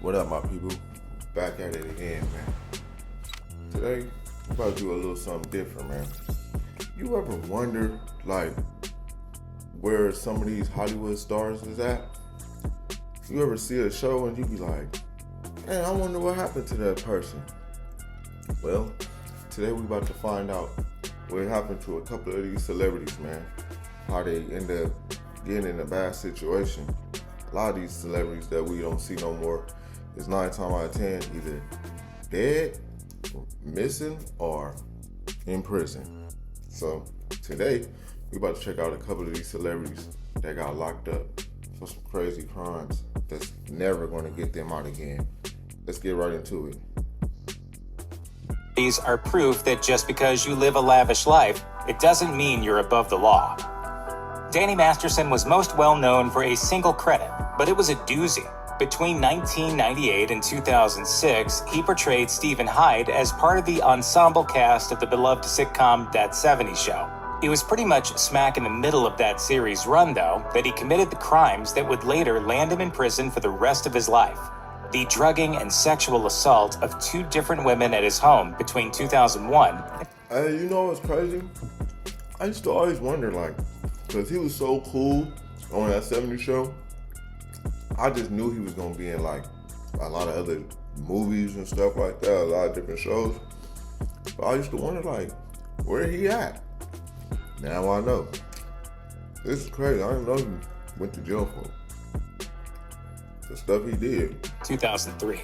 What up, my people? Back at it again, man. Today, we're about to do a little something different, man. You ever wonder, like, where some of these Hollywood stars is at? You ever see a show and you be like, hey, I wonder what happened to that person? Well, today we're about to find out what happened to a couple of these celebrities, man. How they end up getting in a bad situation. A lot of these celebrities that we don't see no more is 9 times out of 10 either dead, missing, or in prison. So today we about to check out a couple of these celebrities that got locked up for some crazy crimes that's never going to get them out again. Let's get right into it. These are proof that just because you live a lavish life, it doesn't mean you're above the law. Danny Masterson was most well known for a single credit, but it was a doozy. Between 1998 and 2006, he portrayed Stephen Hyde as part of the ensemble cast of the beloved sitcom That 70s Show. It was pretty much smack in the middle of that series' run, though, that he committed the crimes that would later land him in prison for the rest of his life. The drugging and sexual assault of 2 different women at his home between 2001. Hey, you know what's crazy? I used to always wonder, like, because he was so cool on That 70s Show, I just knew he was going to be in, like, a lot of other movies and stuff like that, a lot of different shows. But I used to wonder, like, where he at? Now I know. This is crazy. I didn't know he went to jail for the stuff he did. 2003.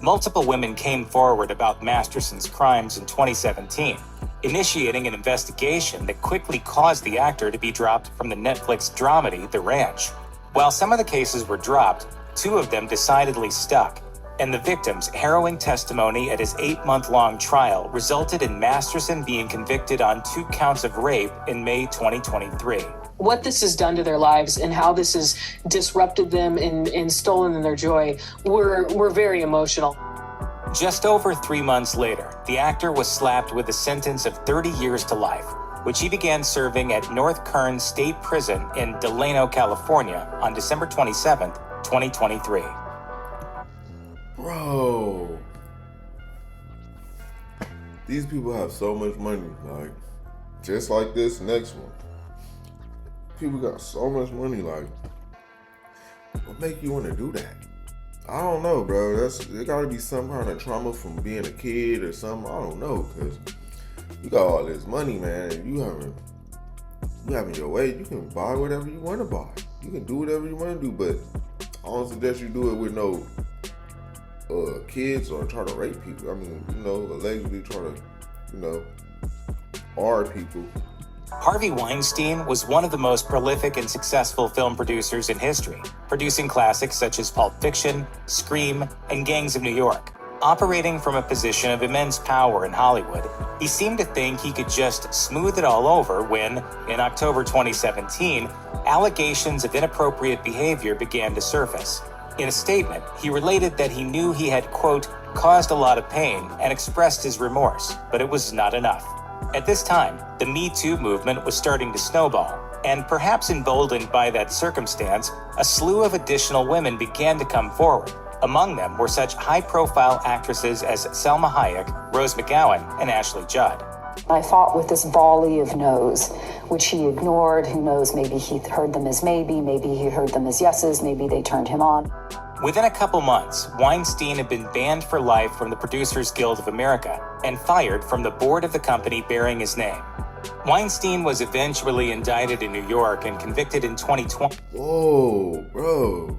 Multiple women came forward about Masterson's crimes in 2017, initiating an investigation that quickly caused the actor to be dropped from the Netflix dramedy The Ranch. While some of the cases were dropped, 2 of them decidedly stuck, and the victim's harrowing testimony at his 8-month-long trial resulted in Masterson being convicted on 2 counts of rape in May 2023. What this has done to their lives and how this has disrupted them and stolen their joy, we're very emotional. Just over 3 months later, the actor was slapped with a sentence of 30 years to life, which he began serving at North Kern State Prison in Delano, California on December 27, 2023. Bro. These people have so much money, like, just like this next one. People got so much money, like, what make you want to do that? I don't know, bro. It gotta be some kind of trauma from being a kid or something. I don't know, because you got all this money, man, and you having your way. You can buy whatever you want to buy. You can do whatever you want to do, but I don't suggest you do it with no kids or try to rape people. I mean, allegedly try to, harm people. Harvey Weinstein was one of the most prolific and successful film producers in history, producing classics such as Pulp Fiction, Scream, and Gangs of New York. Operating from a position of immense power in Hollywood, he seemed to think he could just smooth it all over when, in October 2017, allegations of inappropriate behavior began to surface. In a statement, he related that he knew he had, quote, caused a lot of pain and expressed his remorse, but it was not enough. At this time, the Me Too movement was starting to snowball, and perhaps emboldened by that circumstance, a slew of additional women began to come forward. Among them were such high-profile actresses as Salma Hayek, Rose McGowan, and Ashley Judd. I fought with this volley of no's, which he ignored. Who knows, maybe he heard them as maybe he heard them as yeses, maybe they turned him on. Within a couple months, Weinstein had been banned for life from the Producers Guild of America and fired from the board of the company bearing his name. Weinstein was eventually indicted in New York and convicted in 2020. Whoa, bro.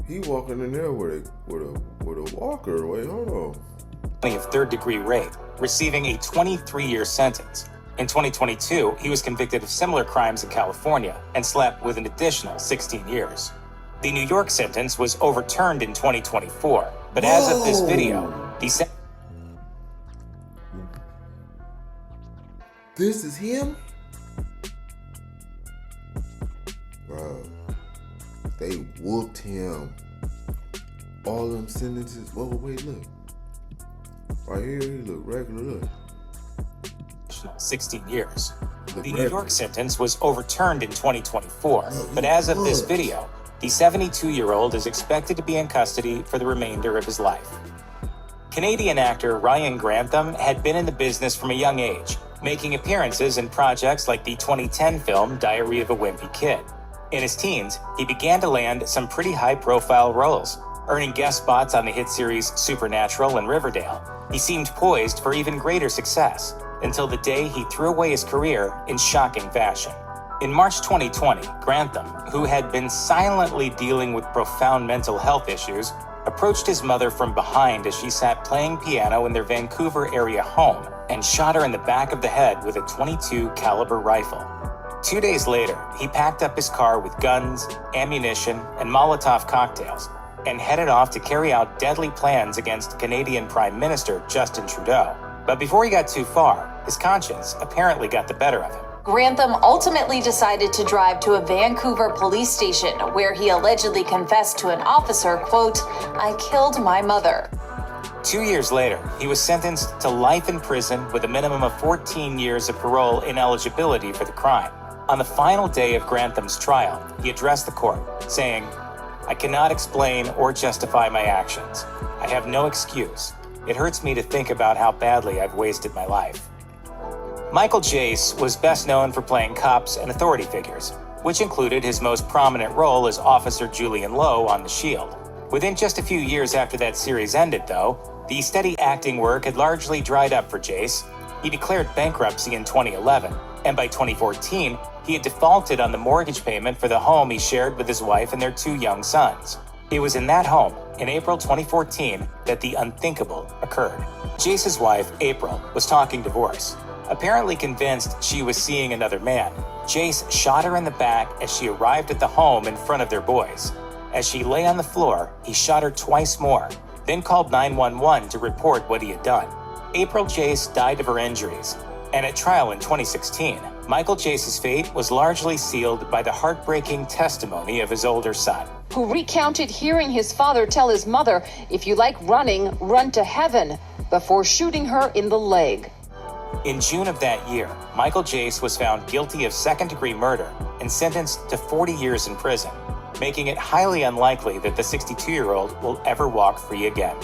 He walking in there with a walker. Wait, hold on. Of third-degree rape, receiving a 23-year sentence. In 2022, he was convicted of similar crimes in California and slapped with an additional 16 years. The New York sentence was overturned in 2024, but as of this video, This is him? Bro, they whooped him. All them sentences. Whoa, wait, look. Right here, he look regular, look. 16 years. The New York sentence was overturned in 2024, but as of this video, The 72-year-old is expected to be in custody for the remainder of his life. Canadian actor Ryan Grantham had been in the business from a young age, making appearances in projects like the 2010 film Diary of a Wimpy Kid. In his teens, he began to land some pretty high-profile roles, earning guest spots on the hit series Supernatural and Riverdale. He seemed poised for even greater success, until the day he threw away his career in shocking fashion. In March 2020, Grantham, who had been silently dealing with profound mental health issues, approached his mother from behind as she sat playing piano in their Vancouver area home and shot her in the back of the head with a .22 caliber rifle. 2 days later, he packed up his car with guns, ammunition, and Molotov cocktails and headed off to carry out deadly plans against Canadian Prime Minister Justin Trudeau. But before he got too far, his conscience apparently got the better of him. Grantham ultimately decided to drive to a Vancouver police station where he allegedly confessed to an officer, quote, "I killed my mother." 2 years later, he was sentenced to life in prison with a minimum of 14 years of parole ineligibility for the crime. On the final day of Grantham's trial, he addressed the court, saying, "I cannot explain or justify my actions. I have no excuse. It hurts me to think about how badly I've wasted my life." Michael Jace was best known for playing cops and authority figures, which included his most prominent role as Officer Julian Lowe on The Shield. Within just a few years after that series ended, though, the steady acting work had largely dried up for Jace. He declared bankruptcy in 2011, and by 2014, he had defaulted on the mortgage payment for the home he shared with his wife and their 2 young sons. It was in that home, in April 2014, that the unthinkable occurred. Jace's wife, April, was talking divorce. Apparently convinced she was seeing another man, Jace shot her in the back as she arrived at the home in front of their boys. As she lay on the floor, he shot her twice more, then called 911 to report what he had done. April Jace died of her injuries, and at trial in 2016, Michael Jace's fate was largely sealed by the heartbreaking testimony of his older son, who recounted hearing his father tell his mother, "If you like running, run to heaven," before shooting her in the leg. In June of that year, Michael Jace was found guilty of second-degree murder and sentenced to 40 years in prison, making it highly unlikely that the 62-year-old will ever walk free again.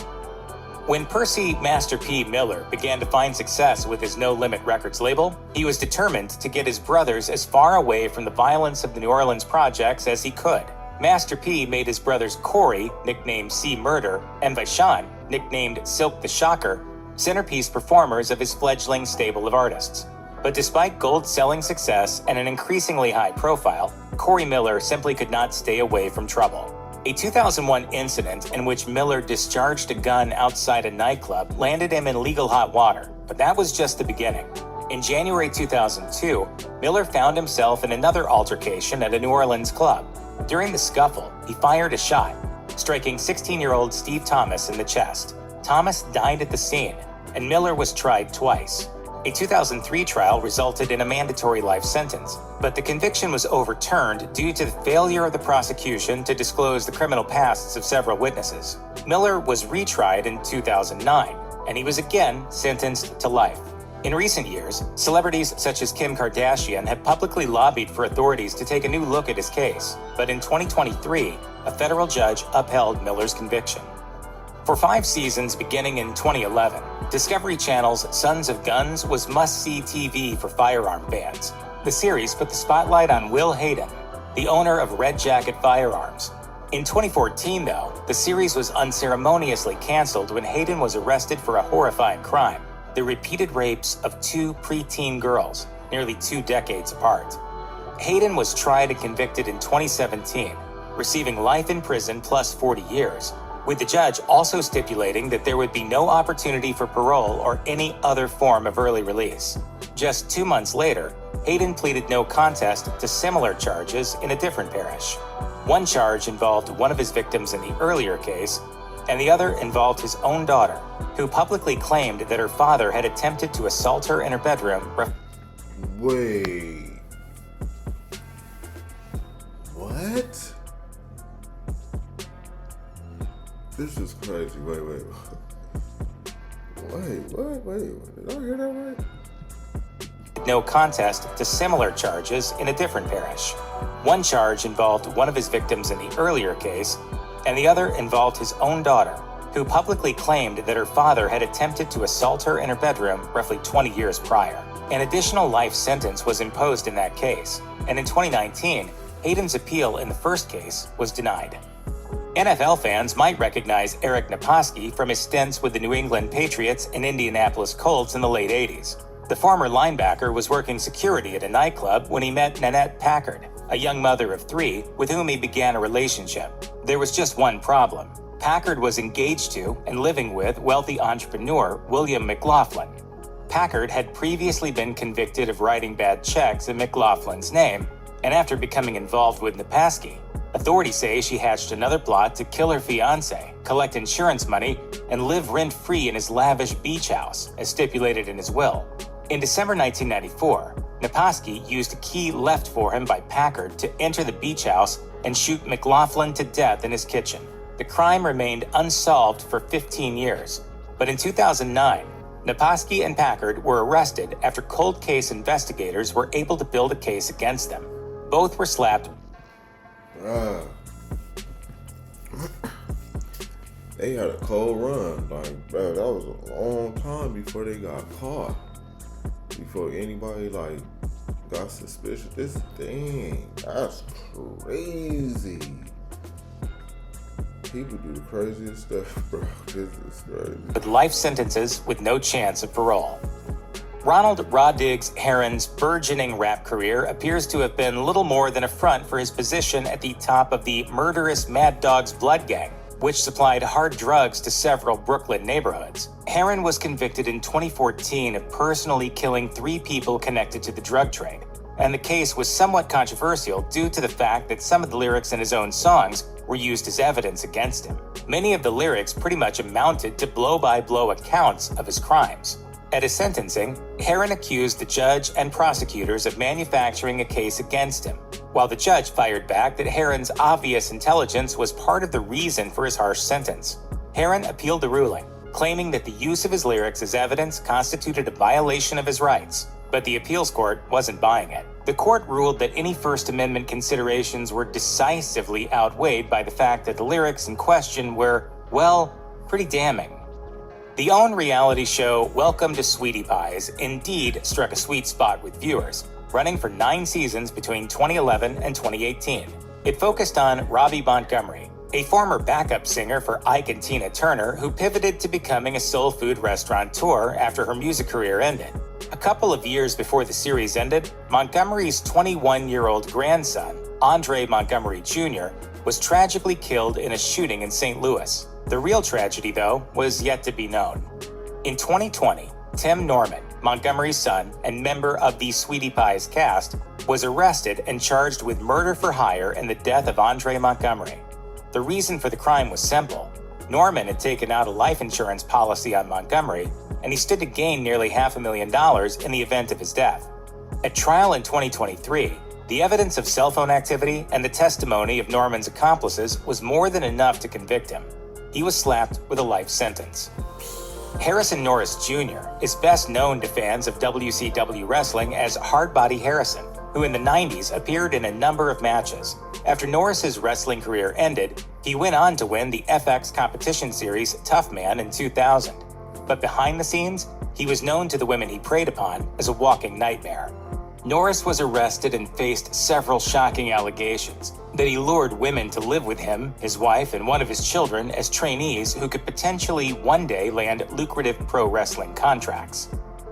When Percy Master P. Miller began to find success with his No Limit Records label, he was determined to get his brothers as far away from the violence of the New Orleans projects as he could. Master P made his brothers Corey, nicknamed C. Murder, and Vishon, nicknamed Silk the Shocker, centerpiece performers of his fledgling stable of artists. But despite gold-selling success and an increasingly high profile, Corey Miller simply could not stay away from trouble. A 2001 incident in which Miller discharged a gun outside a nightclub landed him in legal hot water, but that was just the beginning. In January 2002, Miller found himself in another altercation at a New Orleans club. During the scuffle, he fired a shot, striking 16-year-old Steve Thomas in the chest. Thomas died at the scene, and Miller was tried twice. A 2003 trial resulted in a mandatory life sentence, but the conviction was overturned due to the failure of the prosecution to disclose the criminal pasts of several witnesses. Miller was retried in 2009, and he was again sentenced to life. In recent years, celebrities such as Kim Kardashian have publicly lobbied for authorities to take a new look at his case, but in 2023, a federal judge upheld Miller's conviction. For 5 seasons beginning in 2011, Discovery Channel's Sons of Guns was must-see TV for firearm fans. The series put the spotlight on Will Hayden, the owner of Red Jacket Firearms. In 2014, though, the series was unceremoniously canceled when Hayden was arrested for a horrifying crime: the repeated rapes of 2 preteen girls, nearly 2 decades apart. Hayden was tried and convicted in 2017, receiving life in prison plus 40 years, with the judge also stipulating that there would be no opportunity for parole or any other form of early release. Just 2 months later, Hayden pleaded no contest to similar charges in a different parish. One charge involved one of his victims in the earlier case, and the other involved his own daughter, who publicly claimed that her father had attempted to assault her in her bedroom. Wait. What? This is crazy. Wait. Wait, what? Did I hear that right? pleaded no contest to similar charges in a different parish. One charge involved one of his victims in the earlier case, and the other involved his own daughter, who publicly claimed that her father had attempted to assault her in her bedroom roughly 20 years prior. An additional life sentence was imposed in that case, and in 2019, Hayden's appeal in the first case was denied. NFL fans might recognize Eric Naposki from his stints with the New England Patriots and Indianapolis Colts in the late 80s. The former linebacker was working security at a nightclub when he met Nanette Packard, a young mother of 3 with whom he began a relationship. There was just one problem. Packard was engaged to and living with wealthy entrepreneur William McLaughlin. Packard had previously been convicted of writing bad checks in McLaughlin's name, and after becoming involved with Naposki, authorities say she hatched another plot to kill her fiancé, collect insurance money, and live rent-free in his lavish beach house, as stipulated in his will. In December 1994, Naposki used a key left for him by Packard to enter the beach house and shoot McLaughlin to death in his kitchen. The crime remained unsolved for 15 years, but in 2009, Naposki and Packard were arrested after cold case investigators were able to build a case against them. Both were slapped. They had a cold run. Like, bro, that was a long time before they got caught. Before anybody, like, got suspicious. This thing, that's crazy. People do the craziest stuff, bro. This is crazy. With life sentences with no chance of parole. Ronald "Raw Diggs" Herron's burgeoning rap career appears to have been little more than a front for his position at the top of the murderous Mad Dogs Blood Gang, which supplied hard drugs to several Brooklyn neighborhoods. Herron was convicted in 2014 of personally killing 3 people connected to the drug trade, and the case was somewhat controversial due to the fact that some of the lyrics in his own songs were used as evidence against him. Many of the lyrics pretty much amounted to blow-by-blow accounts of his crimes. At his sentencing, Herron accused the judge and prosecutors of manufacturing a case against him, while the judge fired back that Herron's obvious intelligence was part of the reason for his harsh sentence. Herron appealed the ruling, claiming that the use of his lyrics as evidence constituted a violation of his rights, but the appeals court wasn't buying it. The court ruled that any First Amendment considerations were decisively outweighed by the fact that the lyrics in question were, well, pretty damning. The OWN reality show Welcome to Sweetie Pies indeed struck a sweet spot with viewers, running for 9 seasons between 2011 and 2018. It focused on Robbie Montgomery, a former backup singer for Ike and Tina Turner who pivoted to becoming a soul food restaurateur after her music career ended. A couple of years before the series ended, Montgomery's 21-year-old grandson, Andre Montgomery Jr., was tragically killed in a shooting in St. Louis. The real tragedy, though, was yet to be known. In 2020, Tim Norman, Montgomery's son and member of the Sweetie Pies cast, was arrested and charged with murder for hire in the death of Andre Montgomery. The reason for the crime was simple. Norman had taken out a life insurance policy on Montgomery, and he stood to gain nearly $500,000 in the event of his death. At trial in 2023, the evidence of cell phone activity and the testimony of Norman's accomplices was more than enough to convict him. He was slapped with a life sentence. Harrison Norris Jr. is best known to fans of WCW wrestling as Hardbody Harrison, who in the 90s appeared in a number of matches. After Norris's wrestling career ended, he went on to win the FX competition series Tough Man in 2000. But behind the scenes, he was known to the women he preyed upon as a walking nightmare. Norris was arrested and faced several shocking allegations that he lured women to live with him, his wife, and one of his children as trainees who could potentially one day land lucrative pro wrestling contracts.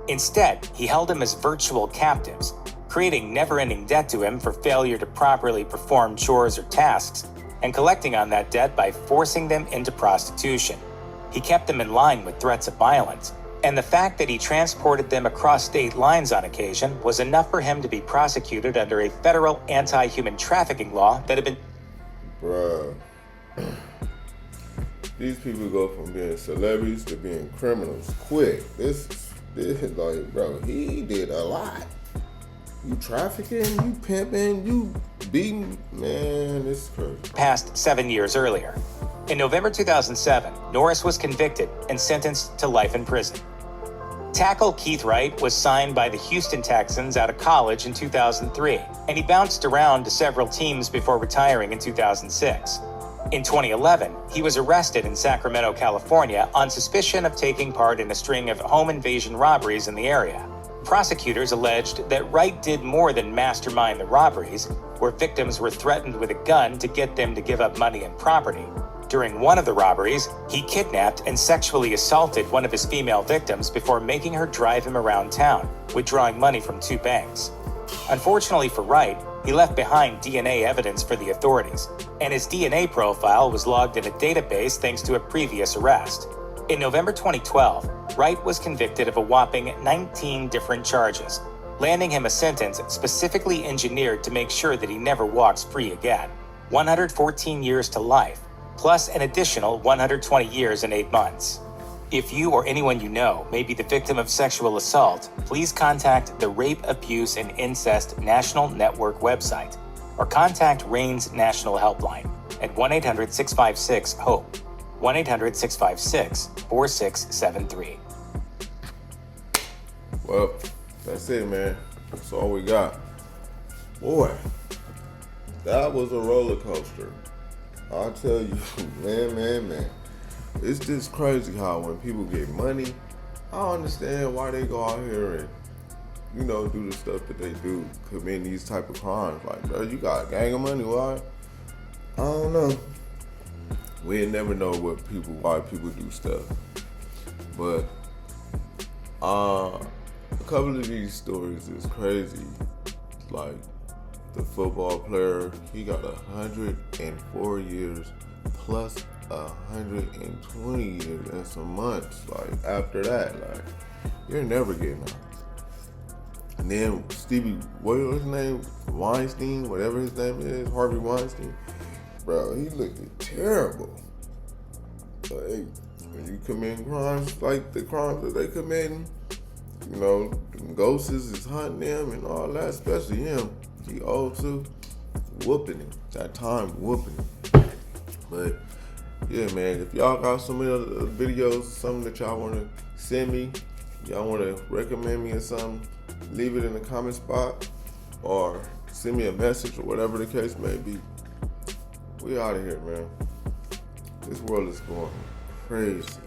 Instead, he held them as virtual captives, creating never-ending debt to him for failure to properly perform chores or tasks, and collecting on that debt by forcing them into prostitution. He kept them in line with threats of violence, and the fact that he transported them across state lines on occasion was enough for him to be prosecuted under a federal anti-human trafficking law that had been... Bruh. These people go from being celebrities to being criminals quick. This is like, bro, he did a lot. You trafficking, you pimping, you beating, man, this is crazy. Passed 7 years earlier. In November 2007, Norris was convicted and sentenced to life in prison. Tackle Keith Wright was signed by the Houston Texans out of college in 2003, and he bounced around to several teams before retiring in 2006. In 2011, he was arrested in Sacramento, California on suspicion of taking part in a string of home invasion robberies in the area. Prosecutors alleged that Wright did more than mastermind the robberies, where victims were threatened with a gun to get them to give up money and property. During one of the robberies, he kidnapped and sexually assaulted one of his female victims before making her drive him around town, withdrawing money from 2 banks. Unfortunately for Wright, he left behind DNA evidence for the authorities, and his DNA profile was logged in a database thanks to a previous arrest. In November 2012, Wright was convicted of a whopping 19 different charges, landing him a sentence specifically engineered to make sure that he never walks free again. 114 years to life, plus an additional 120 years and 8 months. If you or anyone you know may be the victim of sexual assault, please contact the Rape, Abuse, and Incest National Network website or contact RAIN's National Helpline at 1-800-656-HOPE, 1-800-656-4673. Well, that's it, man. That's all we got. Boy, that was a roller coaster. I'll tell you, man. It's just crazy how when people get money, I don't understand why they go out here and, do the stuff that they do, commit these type of crimes. Like, bro, you got a gang of money, why? I don't know. We'll never know why people do stuff. But a couple of these stories is crazy. Like the football player, he got 104 years plus 120 years and some months. Like after that, like you're never getting out. And then Stevie, what was his name? Weinstein, whatever his name is, Harvey Weinstein. Bro, he looking terrible. Like, when you commit crimes like the crimes that they committing, the ghosts is hunting them and all that, especially him. He old too, whooping him. That time whooping him. But yeah, man, if y'all got some other videos, something that y'all want to send me, y'all want to recommend me or something, leave it in the comment spot or send me a message or whatever the case may be. We out of here, man. This world is going crazy.